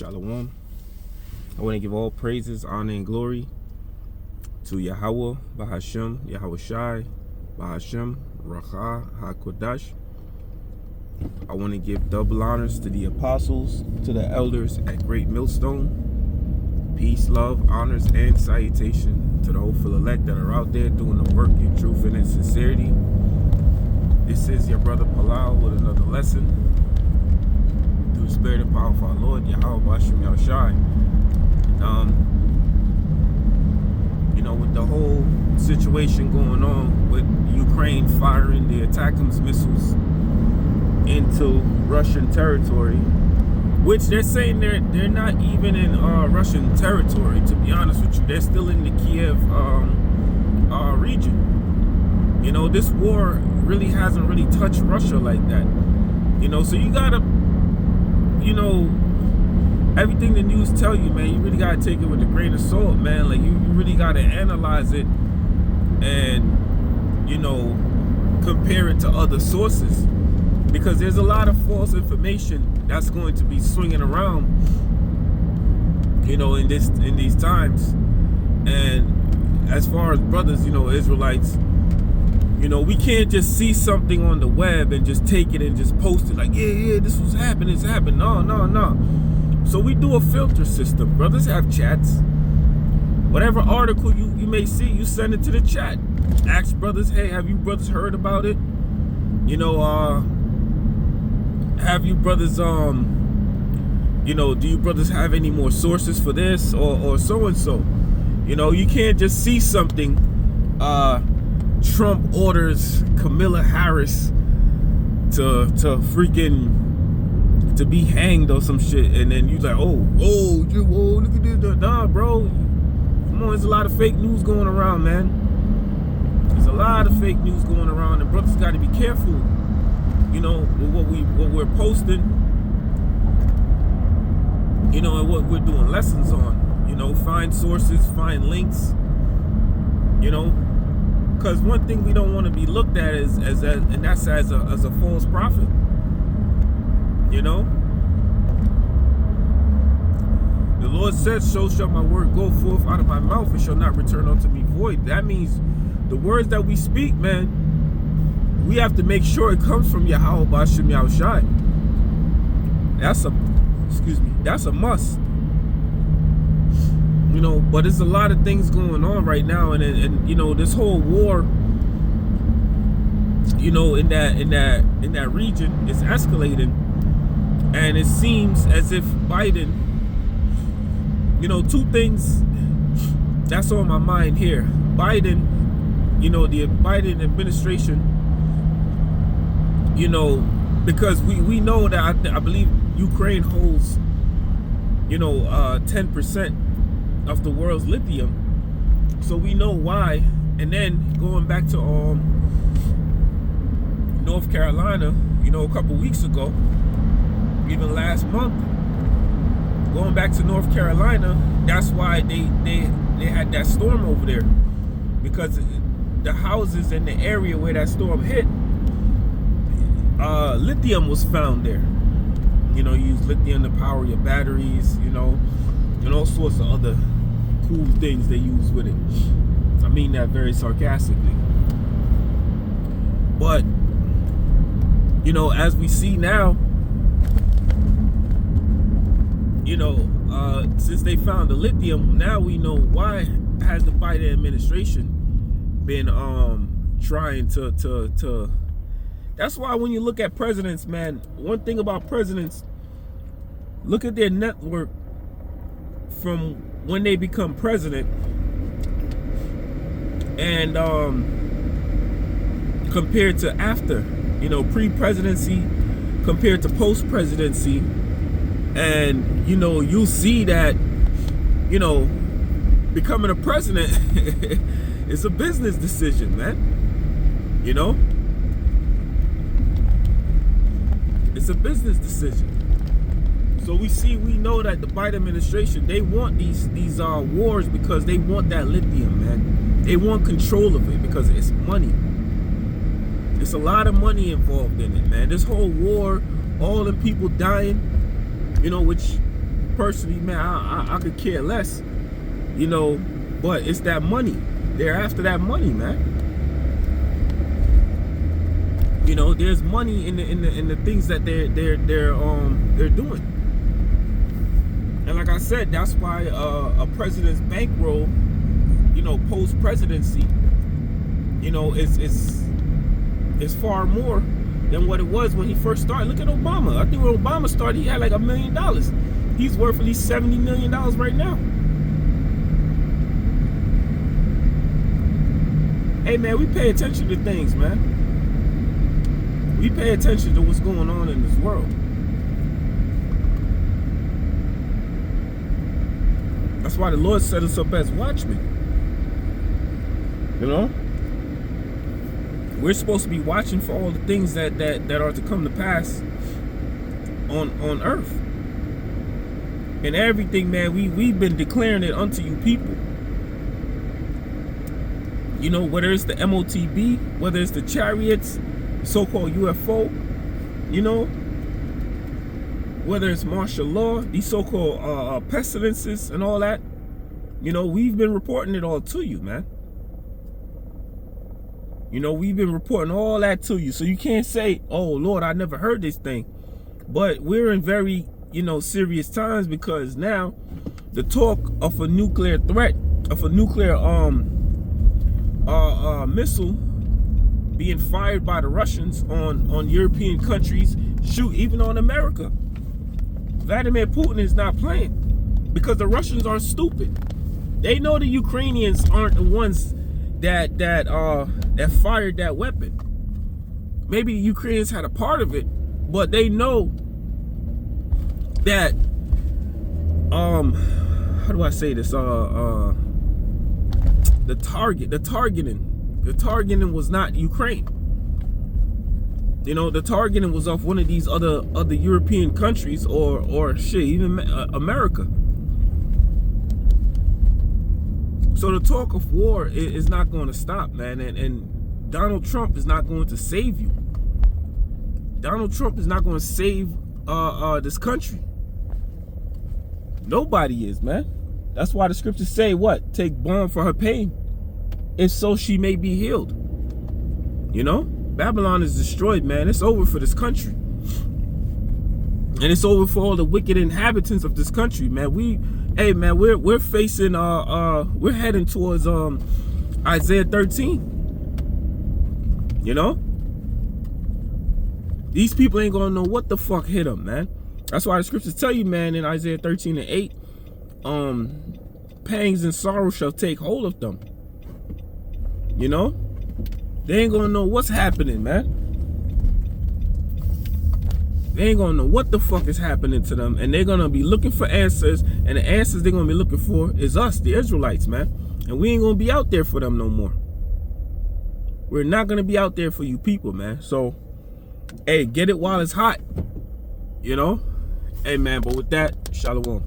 Shalom. I want to give all praises, honor, and glory to Yahweh, Bahashem, Yahweh Shai, Bahashem, Racha, HaKodash. I want to give double honors to the apostles, to the elders at Great Millstone. Peace, love, honors, and salutation to the hopeful elect that are out there doing the work in truth and in sincerity. This is your brother Palal with another lesson. Through the spirit and power of our Lord, Yahweh Bahashem Yahweh Shai. With the whole situation going on with Ukraine firing the ATACMS missiles into Russian territory, which they're saying they're not even in Russian territory, to be honest with you. They're still in the Kiev region. This war really hasn't really touched Russia like that. So you gotta, everything the news tell you, man, you really gotta take it with a grain of salt, man. Like you really gotta analyze it and compare it to other sources, because there's a lot of false information that's going to be swinging around, in these times. And as far as brothers, Israelites, we can't just see something on the web and just take it and just post it like, yeah, this was happening, it's happened. No. So we do a filter system. Brothers have chats. Whatever article you may see, you send it to the chat. Ask brothers, hey, have you brothers heard about it? Have you brothers, do you brothers have any more sources for this or so-and-so? You can't just see something, Trump orders Kamala Harris to be hanged or some shit, and then you like, oh, look at this. Nah, bro, come on, there's a lot of fake news going around, man. There's a lot of fake news going around, and brothers got to be careful, with what we're posting, and what we're doing lessons on. Find sources, find links, because one thing we don't want to be looked at as a false prophet. The Lord says, so shall my word go forth out of my mouth, it shall not return unto me void. That means the words that we speak, man, we have to make sure it comes from Yahweh Bahashem Yahweh Shai. That's a must. But there's a lot of things going on right now, and this whole war, in that region is escalating. And it seems as if Biden, two things that's on my mind here. Biden, the Biden administration, because we know that I believe Ukraine holds, 10% of the world's lithium. So we know why. And then going back to North Carolina, a couple weeks ago, even last month, going back to North Carolina, that's why they had that storm over there, because the houses in the area where that storm hit, lithium was found there. You use lithium to power your batteries, and all sorts of other cool things they use with it. I mean that very sarcastically. But as we see now, since they found the lithium, now we know why has the Biden administration been trying to. That's why when you look at presidents, man, one thing about presidents, look at their network from when they become president and compared to after, pre-presidency compared to post-presidency. And you'll see that becoming a president is a business decision, man. It's a business decision. So we know that the Biden administration, they want these wars because they want that lithium, man. They want control of it because it's money. It's a lot of money involved in it, man. This whole war, all the people dying, which personally, man, I could care less, you know, but it's that money. They're after that money, man. You know, there's money in the things that they're doing. And like I said, that's why a president's bankroll, you know, post presidency, you know, it's far more than what it was when he first started. Look at Obama. I think when Obama started, he had like $1 million. He's worth at least $70 million right now. Hey man, we pay attention to things, man. We pay attention to what's going on in this world. That's why the Lord set us up as watchmen. You know? We're supposed to be watching for all the things that are to come to pass on earth. And everything, man, we've been declaring it unto you people. You know, whether it's the MOTB, whether it's the chariots, so-called UFO, you know, whether it's martial law, these so-called pestilences and all that, you know, we've been reporting it all to you, man. You know, we've been reporting all that to you. So you can't say, oh, Lord, I never heard this thing. But we're in very, you know, serious times, because now the talk of a nuclear threat, of a nuclear missile being fired by the Russians on European countries, shoot, even on America. Vladimir Putin is not playing, because the Russians aren't stupid. They know the Ukrainians aren't the ones that fired that weapon. Maybe the Ukrainians had a part of it, but they know that how do I say this? The targeting was not Ukraine. You know, the targeting was off one of these other European countries, or shit, even America. So the talk of war is not going to stop, man. And Donald Trump is not going to save you. Donald Trump is not going to save this country. Nobody is, man. That's why the scriptures say what? Take balm for her pain, if so she may be healed. You know? Babylon is destroyed, man. It's over for this country. And it's over for all the wicked inhabitants of this country, man. Hey man, we're facing we're heading towards Isaiah 13. You know? These people ain't gonna know what the fuck hit them, man. That's why the scriptures tell you, man, in Isaiah 13:8, pangs and sorrow shall take hold of them. You know? They ain't gonna know what's happening, man. They ain't gonna know what the fuck is happening to them, and they're gonna be looking for answers, and the answers they're gonna be looking for is us, the Israelites, man. And we ain't gonna be out there for them no more. We're not gonna be out there for you people, man. So, hey, get it while it's hot. You know? Hey, man, but with that, shalom.